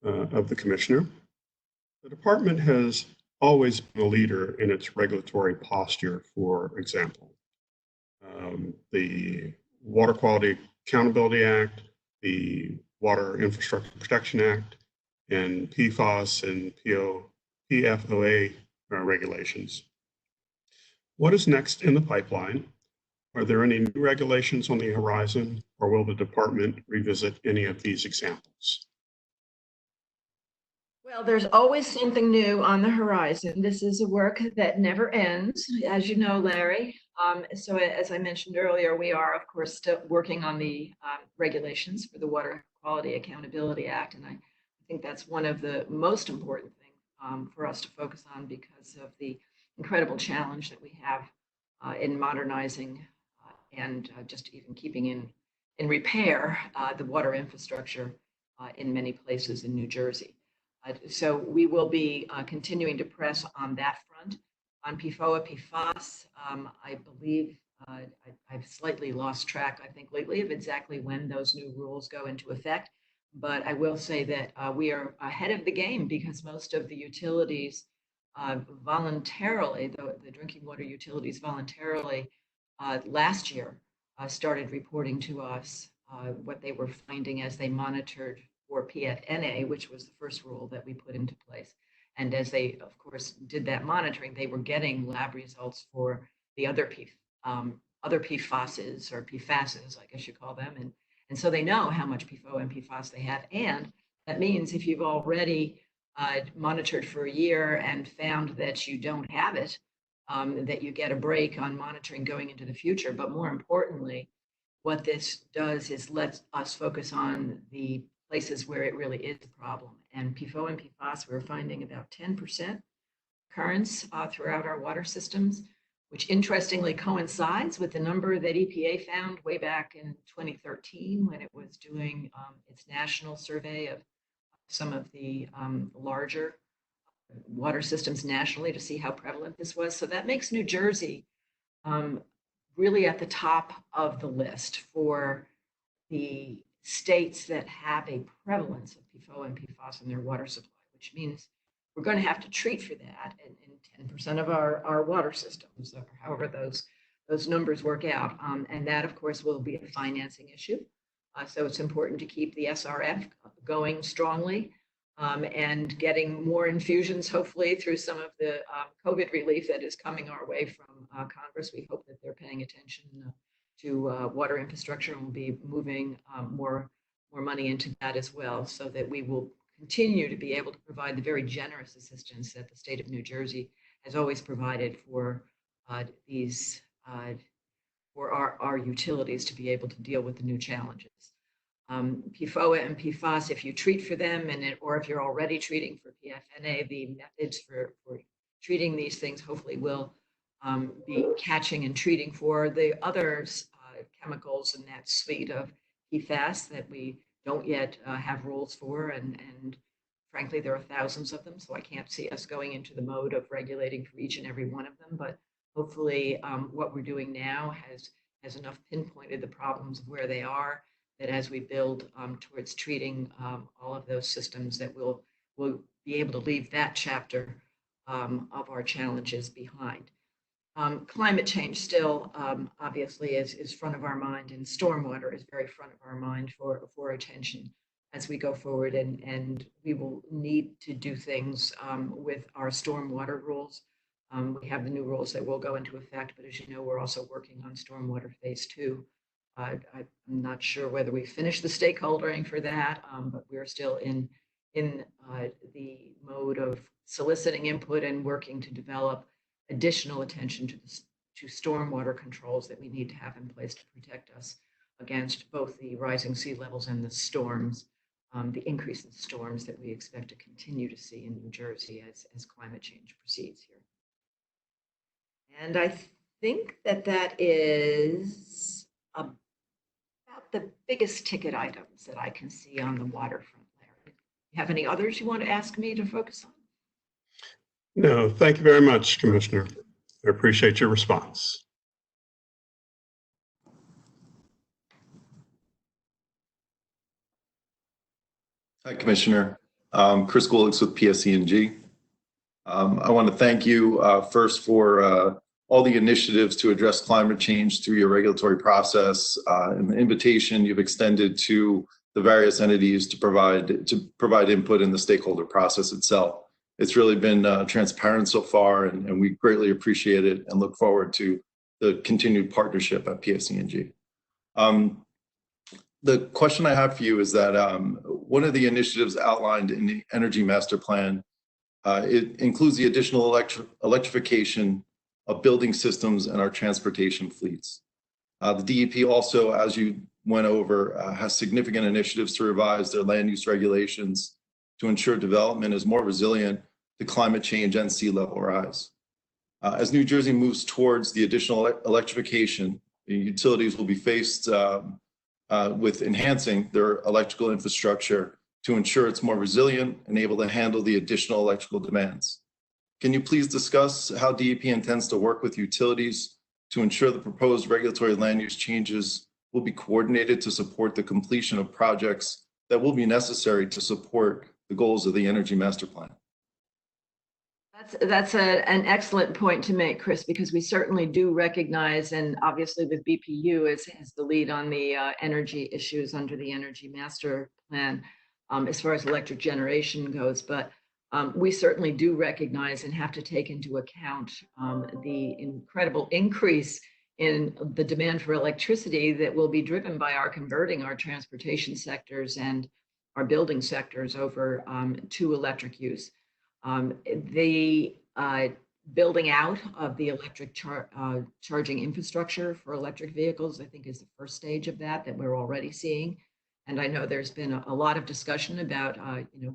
of the Commissioner. The department has always been a leader in its regulatory posture, for example. The Water Quality Accountability Act, the Water Infrastructure Protection Act, and PFAS and PFOA regulations. What is next in the pipeline? Are there any new regulations on the horizon, or will the department revisit any of these examples? Well, there's always something new on the horizon. This is a work that never ends, as you know, Larry. So as I mentioned earlier, we are, of course, still working on the regulations for the Water Quality Accountability Act. And I think that's one of the most important things for us to focus on because of the incredible challenge that we have in modernizing and just even keeping in repair the water infrastructure in many places in New Jersey. So we will be continuing to press on that front. On PFOA, PFAS, I believe I've slightly lost track, I think, lately of exactly when those new rules go into effect. But I will say that we are ahead of the game because most of the utilities voluntarily, the drinking water utilities voluntarily last year started reporting to us what they were finding as they monitored for PFNA, which was the first rule that we put into place. And as they, of course, did that monitoring, they were getting lab results for the other PFASs or PFASs, I guess you call them. And so they know how much PFOA and PFAS they have. And that means if you've already monitored for a year and found that you don't have it, that you get a break on monitoring going into the future. But more importantly, what this does is lets us focus on the places where it really is a problem. And PFOA and PFAS, we're finding about 10% occurrence throughout our water systems, which interestingly coincides with the number that EPA found way back in 2013 when it was doing its national survey of some of the larger water systems nationally to see how prevalent this was. So that makes New Jersey really at the top of the list for the states that have a prevalence of PFOA and PFAS in their water supply, which means we're going to have to treat for that in 10% of our water systems, or however those numbers work out. And that, of course, will be a financing issue. So it's important to keep the SRF going strongly and getting more infusions, hopefully, through some of the COVID relief that is coming our way from Congress. We hope that they're paying attention to water infrastructure and will be moving more money into that as well, so that we will continue to be able to provide the very generous assistance that the state of New Jersey has always provided for our utilities to be able to deal with the new challenges. PFOA and PFAS, if you treat for them, or if you're already treating for PFNA, the methods for treating these things hopefully will be catching and treating for the other chemicals in that suite of PFAS that we don't yet have rules for. And frankly, there are thousands of them, so I can't see us going into the mode of regulating for each and every one of them. But hopefully what we're doing now has enough pinpointed the problems of where they are, that as we build towards treating all of those systems, that we'll be able to leave that chapter of our challenges behind. Climate change still obviously is front of our mind, and stormwater is very front of our mind for attention as we go forward, and we will need to do things with our stormwater rules. We have the new rules that will go into effect, but as you know, we're also working on stormwater phase 2. I'm not sure whether we finished the stakeholdering for that, but we're still in the mode of soliciting input and working to develop additional attention to stormwater controls that we need to have in place to protect us against both the rising sea levels and the storms, the increase in storms that we expect to continue to see in New Jersey as climate change proceeds here. And I think that is about the biggest ticket items that I can see on the waterfront, Larry. You have any others you want to ask me to focus on? No, thank you very much, Commissioner. I appreciate your response. Hi, Commissioner. Chris Gulix with PSE&G. I want to thank you first for all the initiatives to address climate change through your regulatory process and the invitation you've extended to the various entities to provide input in the stakeholder process itself. It's really been transparent so far, and we greatly appreciate it and look forward to the continued partnership at PSE&G. The question I have for you is that one of the initiatives outlined in the Energy Master Plan, it includes the additional electrification of building systems and our transportation fleets. The DEP also, as you went over, has significant initiatives to revise their land use regulations to ensure development is more resilient to climate change and sea level rise. As New Jersey moves towards the additional electrification, the utilities will be faced with enhancing their electrical infrastructure to ensure it's more resilient and able to handle the additional electrical demands. Can you please discuss how DEP intends to work with utilities to ensure the proposed regulatory land use changes will be coordinated to support the completion of projects that will be necessary to support the goals of the Energy Master Plan? That's an excellent point to make, Chris, because we certainly do recognize, and obviously with BPU as the lead on the energy issues under the Energy Master Plan, as far as electric generation goes, but we certainly do recognize and have to take into account the incredible increase in the demand for electricity that will be driven by our converting our transportation sectors and our building sectors over to electric use. The building out of the electric charging infrastructure for electric vehicles, I think, is the first stage of that we're already seeing. And I know there's been a lot of discussion about,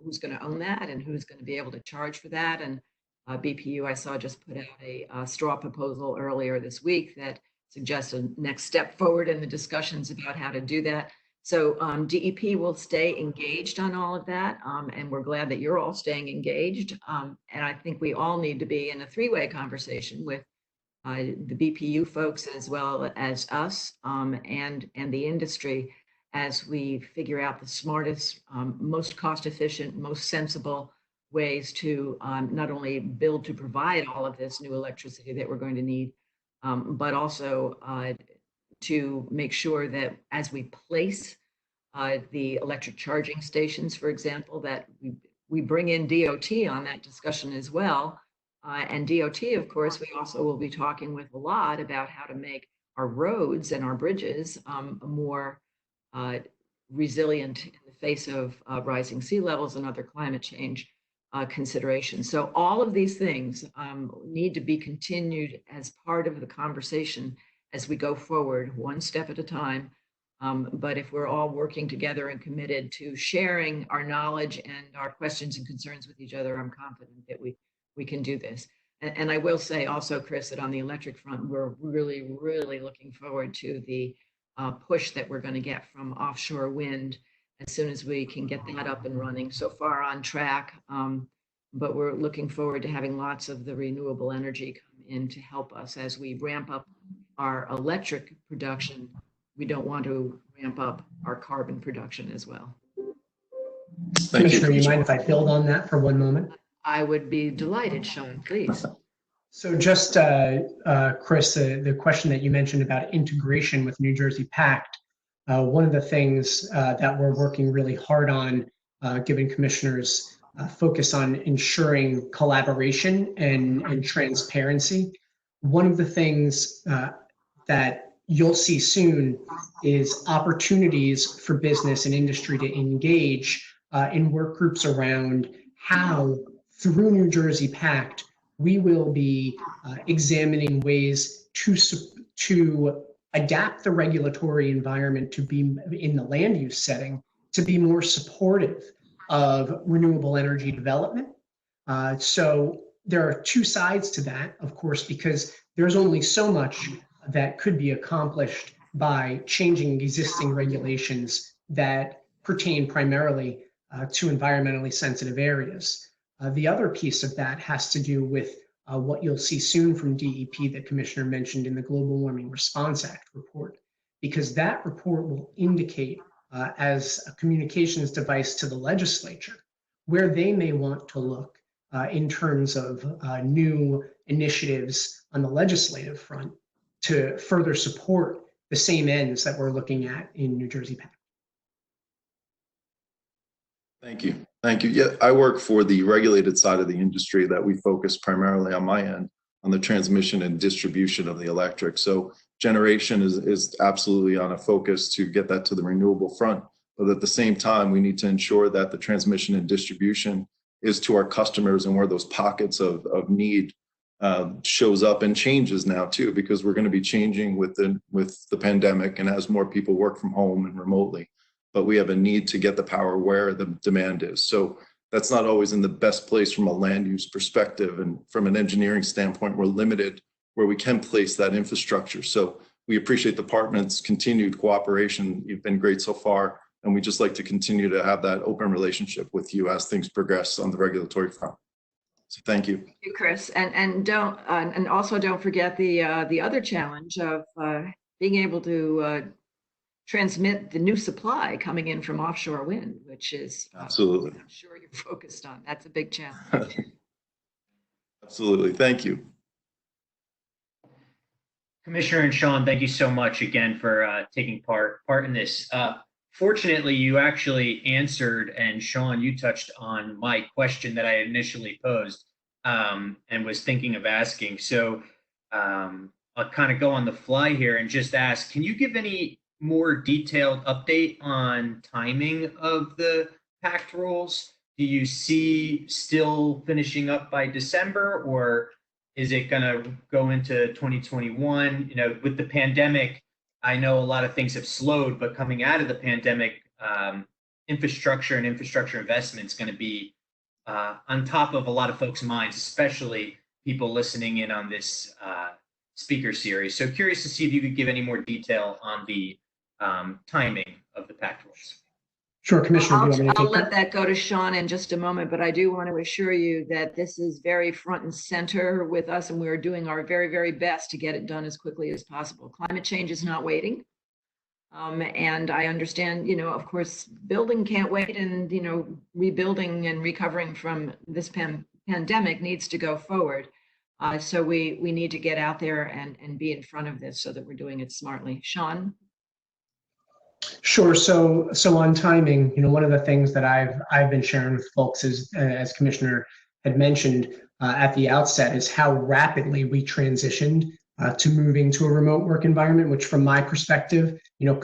who's going to own that and who's going to be able to charge for that. And BPU, I saw, just put out a straw proposal earlier this week that suggests a next step forward in the discussions about how to do that. So DEP will stay engaged on all of that, and we're glad that you're all staying engaged. And I think we all need to be in a three-way conversation with the BPU folks as well as us and the industry as we figure out the smartest, most cost-efficient, most sensible ways to not only build to provide all of this new electricity that we're going to need, but also to make sure that as we place the electric charging stations, for example, that we bring in DOT on that discussion as well. And DOT, of course, we also will be talking with a lot about how to make our roads and our bridges more resilient in the face of rising sea levels and other climate change considerations. So all of these things need to be continued as part of the conversation as we go forward, one step at a time. But if we're all working together and committed to sharing our knowledge and our questions and concerns with each other, I'm confident that we can do this. And I will say also, Chris, that on the electric front, we're really, really looking forward to the push that we're going to get from offshore wind as soon as we can get that up and running. So far on track, but we're looking forward to having lots of the renewable energy come in to help us as we ramp up our electric production. We don't want to ramp up our carbon production as well. Thank you. Commissioner, you mind if I build on that for one moment? I would be delighted, Sean, please. So just, Chris, the question that you mentioned about integration with New Jersey PACT, one of the things that we're working really hard on, giving commissioners focus on ensuring collaboration and transparency. One of the things that you'll see soon is opportunities for business and industry to engage in work groups around how, through New Jersey PACT, we will be examining ways to adapt the regulatory environment to be in the land use setting to be more supportive of renewable energy development. So there are two sides to that, of course, because there's only so much that could be accomplished by changing existing regulations that pertain primarily to environmentally sensitive areas. The other piece of that has to do with what you'll see soon from DEP that Commissioner mentioned in the Global Warming Response Act report, because that report will indicate as a communications device to the legislature where they may want to look in terms of new initiatives on the legislative front to further support the same ends that we're looking at in New Jersey PACT. Thank you. Thank you. Yeah, I work for the regulated side of the industry that we focus primarily on my end on the transmission and distribution of the electric. So generation is absolutely on a focus to get that to the renewable front. But at the same time, we need to ensure that the transmission and distribution is to our customers and where those pockets of need shows up and changes now too, because we're going to be changing with the pandemic and as more people work from home and remotely. But we have a need to get the power where the demand is. So that's not always in the best place from a land use perspective. And from an engineering standpoint, we're limited where we can place that infrastructure. So we appreciate the department's continued cooperation. You've been great so far. And we just like to continue to have that open relationship with you as things progress on the regulatory front. So thank you. Thank you, Chris. And also don't forget the other challenge of being able to transmit the new supply coming in from offshore wind, which is Absolutely. I'm sure you're focused on. That's a big challenge. Absolutely. Thank you. Commissioner and Sean, thank you so much again for taking part in this. Fortunately, you actually answered, and Sean, you touched on my question that I initially posed and was thinking of asking. So I'll kind of go on the fly here and just ask, can you give any more detailed update on timing of the PACT rules? Do you see still finishing up by December, or is it going to go into 2021? You know, with the pandemic, I know a lot of things have slowed, but coming out of the pandemic, infrastructure and infrastructure investment is going to be on top of a lot of folks' minds, especially people listening in on this speaker series. So curious to see if you could give any more detail on the timing of the PACT rules. Sure, Commissioner. I'll let that go to Sean in just a moment, but I do want to assure you that this is very front and center with us, and we're doing our very, very best to get it done as quickly as possible. Climate change is not waiting. And I understand, you know, of course, building can't wait, and, you know, rebuilding and recovering from this pandemic needs to go forward. So we need to get out there and be in front of this so that we're doing it smartly. Sean? Sure. So on timing, you know, one of the things that I've been sharing with folks is, as Commissioner had mentioned at the outset, is how rapidly we transitioned to moving to a remote work environment, which from my perspective, you know,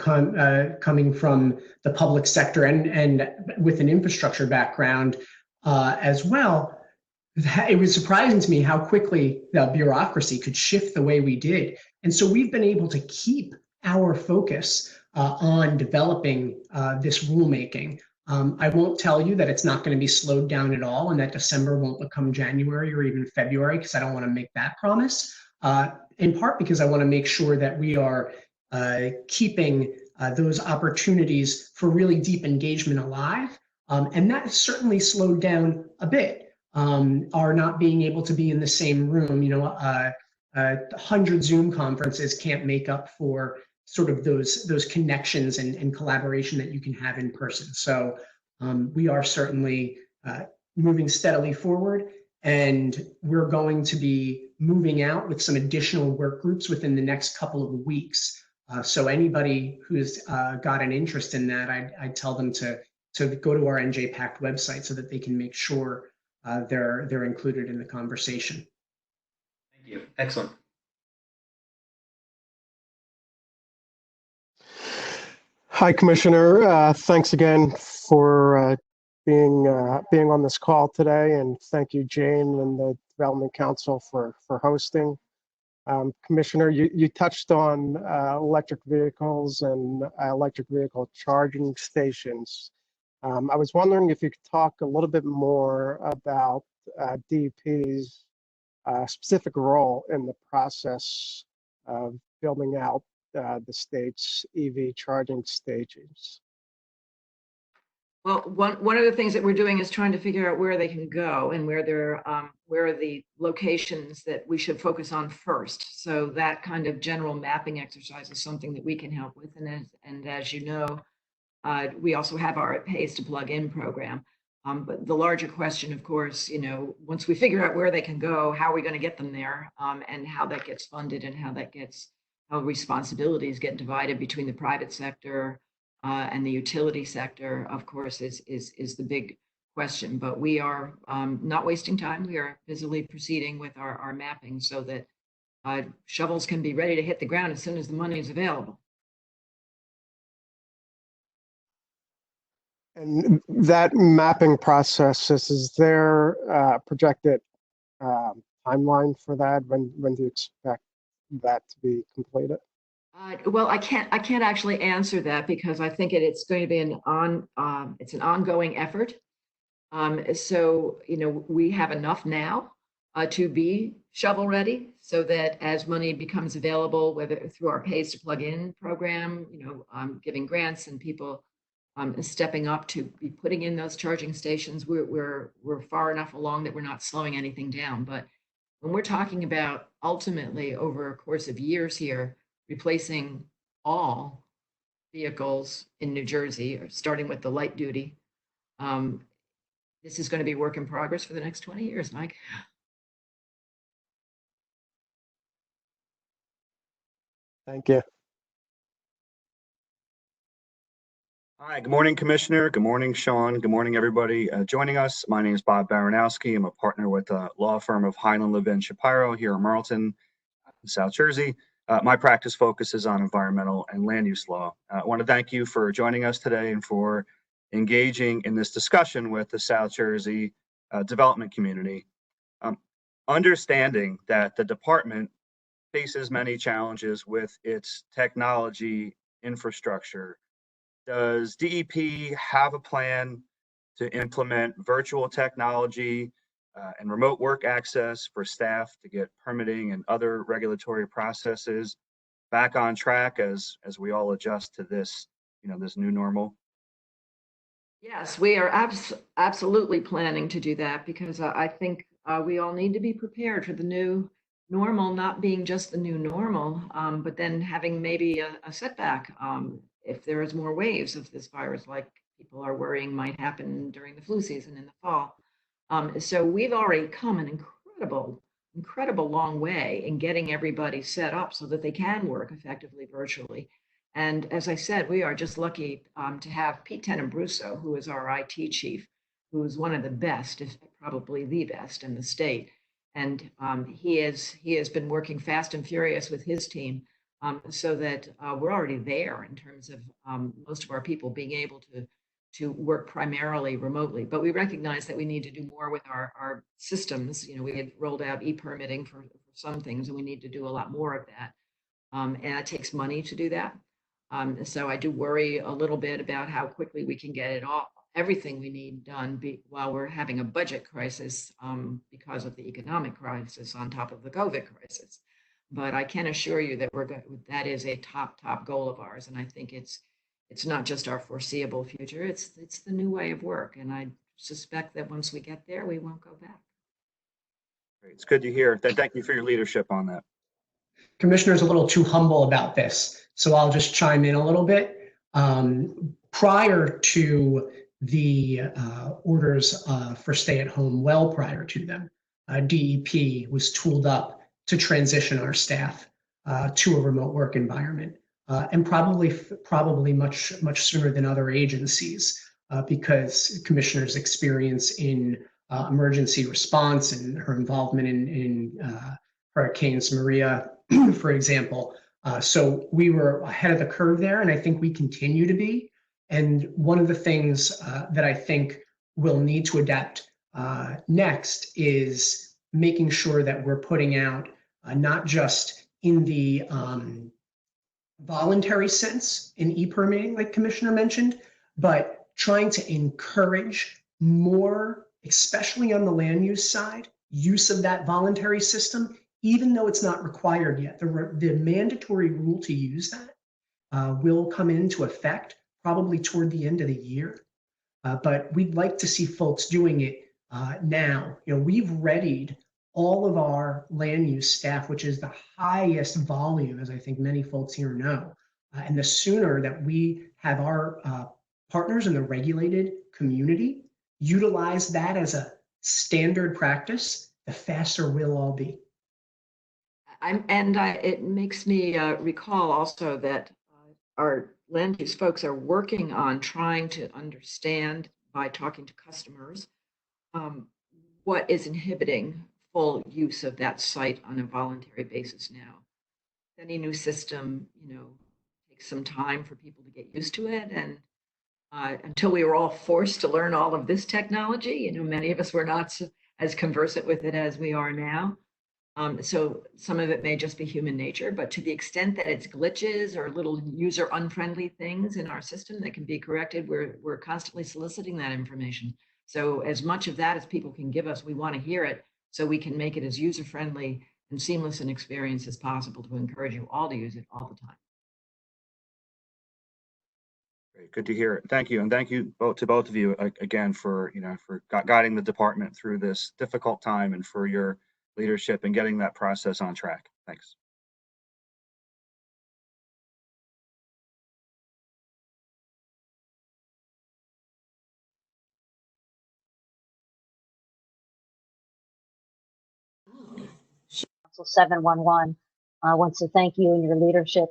coming from the public sector and with an infrastructure background as well, it was surprising to me how quickly the bureaucracy could shift the way we did. And so we've been able to keep our focus on developing this rulemaking. I won't tell you that it's not going to be slowed down at all and that December won't become January or even February, because I don't want to make that promise, in part because I want to make sure that we are keeping those opportunities for really deep engagement alive. And that certainly slowed down a bit. Our not being able to be in the same room, you know, 100 Zoom conferences can't make up for sort of those connections and collaboration that you can have in person. So we are certainly moving steadily forward, and we're going to be moving out with some additional work groups within the next couple of weeks. So anybody who's got an interest in that, I'd tell them to go to our NJ PACT website so that they can make sure they're included in the conversation. Thank you. Excellent. Hi, Commissioner. Thanks again for being on this call today, and thank you, Jane and the Development Council for hosting. Commissioner, you touched on electric vehicles and electric vehicle charging stations. I was wondering if you could talk a little bit more about DEP's specific role in the process of building out the state's EV charging stations. Well, one of the things that we're doing is trying to figure out where they can go and where are the locations that we should focus on first. So that kind of general mapping exercise is something that we can help with. And as you know, we also have our It Pays to Plug In program. But the larger question, of course, you know, once we figure out where they can go, how are we going to get them there, and how that gets funded and how responsibilities get divided between the private sector and the utility sector, of course, is the big question. But we are not wasting time. We are busily proceeding with our mapping so that shovels can be ready to hit the ground as soon as the money is available. And that mapping process, is there a projected timeline for that? When do you expect that to be completed? Well, I can't actually answer that because I think it's going to be an ongoing effort. So, we have enough now to be shovel ready so that as money becomes available, whether through our Pays to Plug In program, giving grants and people stepping up to be putting in those charging stations, we're far enough along that we're not slowing anything down. But when we're talking about ultimately over a course of years here, replacing all vehicles in New Jersey, or starting with the light duty, this is going to be work in progress for the next 20 years, Mike. Thank you. Hi, good morning, Commissioner. Good morning, Sean. Good morning, everybody joining us. My name is Bob Baranowski. I'm a partner with the law firm of Highland, Levin, Shapiro here in Marlton, South Jersey. My practice focuses on environmental and land use law. I want to thank you for joining us today and for engaging in this discussion with the South Jersey development community. Understanding that the department faces many challenges with its technology infrastructure. Does DEP have a plan to implement virtual technology and remote work access for staff to get permitting and other regulatory processes back on track as we all adjust to this, this new normal? Yes, we are absolutely planning to do that because I think we all need to be prepared for the new normal, not being just the new normal, but then having maybe a setback if there is more waves of this virus, like people are worrying might happen during the flu season in the fall. So we've already come an incredible long way in getting everybody set up so that they can work effectively virtually. And as I said, we are just lucky to have Pete Tenebruso, who is our IT chief, who is one of the best, if probably the best in the state. And he has been working fast and furious with his team so that we're already there in terms of most of our people being able to work primarily remotely. But we recognize that we need to do more with our systems. We had rolled out e-permitting for some things, and we need to do a lot more of that. And it takes money to do that. So I do worry a little bit about how quickly we can get everything we need done while we're having a budget crisis because of the economic crisis on top of the COVID crisis. But I can assure you that that is a top goal of ours, and I think it's not just our foreseeable future; it's the new way of work. And I suspect that once we get there, we won't go back. Great. It's good to hear. Thank you for your leadership on that. Commissioner's a little too humble about this, so I'll just chime in a little bit. Prior to the orders for stay-at-home, well prior to them, DEP was tooled up to transition our staff to a remote work environment, and probably much sooner than other agencies, because Commissioner's experience in emergency response and her involvement in Hurricanes Maria, for example. So we were ahead of the curve there, and I think we continue to be. And one of the things that I think we'll need to adapt next is making sure that we're putting out not just in the voluntary sense in e-permitting, like Commissioner mentioned, but trying to encourage more, especially on the land use side, use of that voluntary system, even though it's not required yet. The mandatory rule to use that will come into effect probably toward the end of the year. But we'd like to see folks doing it now. We've readied all of our land use staff, which is the highest volume, as I think many folks here know. And the sooner that we have our partners in the regulated community utilize that as a standard practice, the faster we'll all be. It makes me recall also that our land use folks are working on trying to understand by talking to customers what is inhibiting full use of that site on a voluntary basis now. Any new system, takes some time for people to get used to it. And until we were all forced to learn all of this technology, many of us were not as conversant with it as we are now. So some of it may just be human nature, but to the extent that it's glitches or little user unfriendly things in our system that can be corrected, we're constantly soliciting that information. So as much of that as people can give us, we want to hear it so we can make it as user-friendly and seamless an experience as possible to encourage you all to use it all the time. Great, good to hear it. Thank you, and thank you to both of you again for guiding the department through this difficult time and for your leadership and getting that process on track. Thanks. Council 711 wants to thank you and your leadership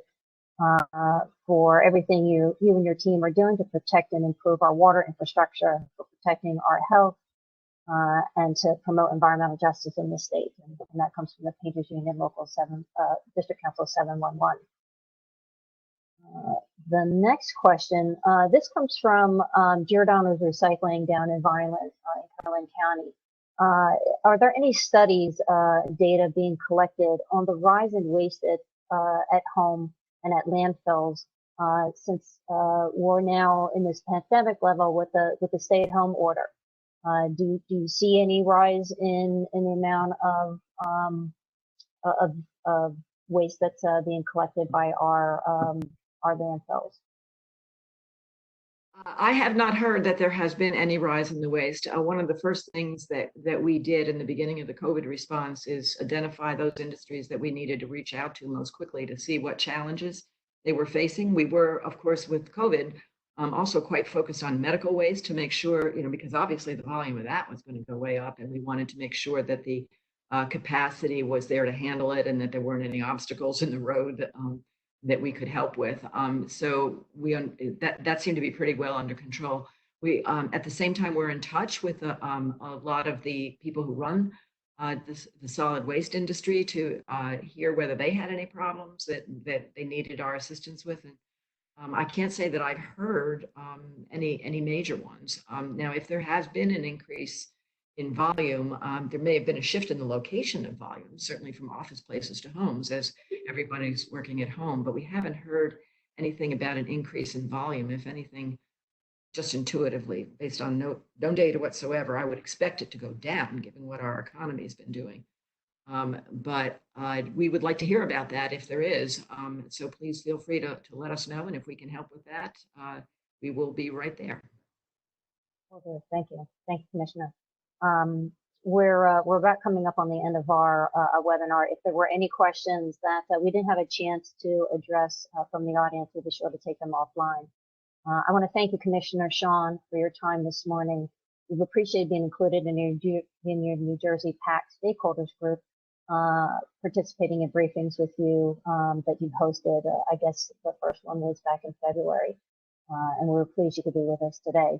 for everything you and your team are doing to protect and improve our water infrastructure, for protecting our health, and to promote environmental justice in the state. And that comes from the Painters Union Local 7, District Council 711. The next question, this comes from Giordano's Recycling down in Vineland, in Cumberland County. Are there any studies, data being collected on the rise in waste at home and at landfills since we're now in this pandemic level with the stay-at-home order? Do you see any rise in the amount of waste that's being collected by our landfills? I have not heard that there has been any rise in the waste. One of the first things that we did in the beginning of the COVID response is identify those industries that we needed to reach out to most quickly to see what challenges they were facing. We were, of course, with COVID, also quite focused on medical waste to make sure, because obviously the volume of that was going to go way up, and we wanted to make sure that the capacity was there to handle it and that there weren't any obstacles in the road that we could help with. So that seemed to be pretty well under control. We, at the same time, we're in touch with a lot of the people who run the solid waste industry to hear whether they had any problems that they needed our assistance with. And I can't say that I've heard any major ones. Now, if there has been an increase in volume, there may have been a shift in the location of volume, certainly from office places to homes as everybody's working at home, but we haven't heard anything about an increase in volume. If anything, just intuitively, based on no data whatsoever, I would expect it to go down given what our economy has been doing. But we would like to hear about that if there is. So please feel free to let us know, and if we can help with that, we will be right there. Okay, thank you. Thank you, Commissioner. We're about coming up on the end of our webinar. If there were any questions that we didn't have a chance to address from the audience, we'll be sure to take them offline. I want to thank you, Commissioner Sean, for your time this morning. We've appreciated being included in your New Jersey PACT stakeholders group, participating in briefings with you that you've hosted. I guess the first one was back in February, and we're pleased you could be with us today.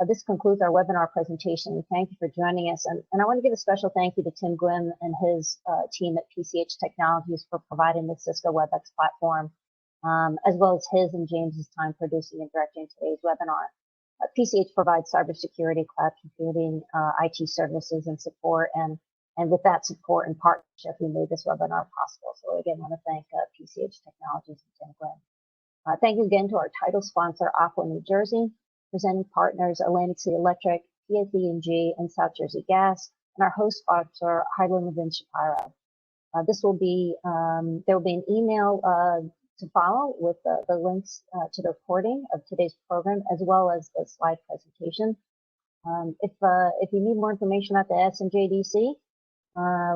This concludes our webinar presentation. Thank you for joining us. And I want to give a special thank you to Tim Gwynn and his team at PCH Technologies for providing the Cisco WebEx platform, as well as his and James's time producing and directing today's webinar. PCH provides cybersecurity, cloud computing, IT services and support. And with that support and partnership, we made this webinar possible. So again, I want to thank PCH Technologies and Tim Gwynn. Thank you again to our title sponsor, Aqua New Jersey, presenting partners Atlantic City Electric, PSE&G, and South Jersey Gas, and our host sponsor, Highland Levin Shapiro. There will be an email to follow with the links to the recording of today's program, as well as the slide presentation. If you need more information about the SNJDC,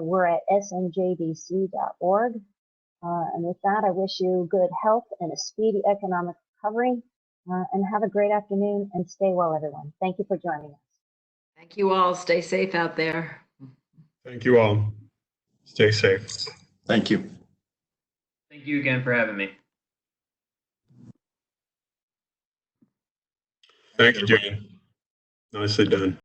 we're at snjdc.org. And with that, I wish you good health and a speedy economic recovery. And have a great afternoon and stay well, everyone. Thank you for joining us. Thank you all. Stay safe out there. Thank you all. Stay safe. Thank you. Thank you again for having me. Thank you, Jane. Nicely done.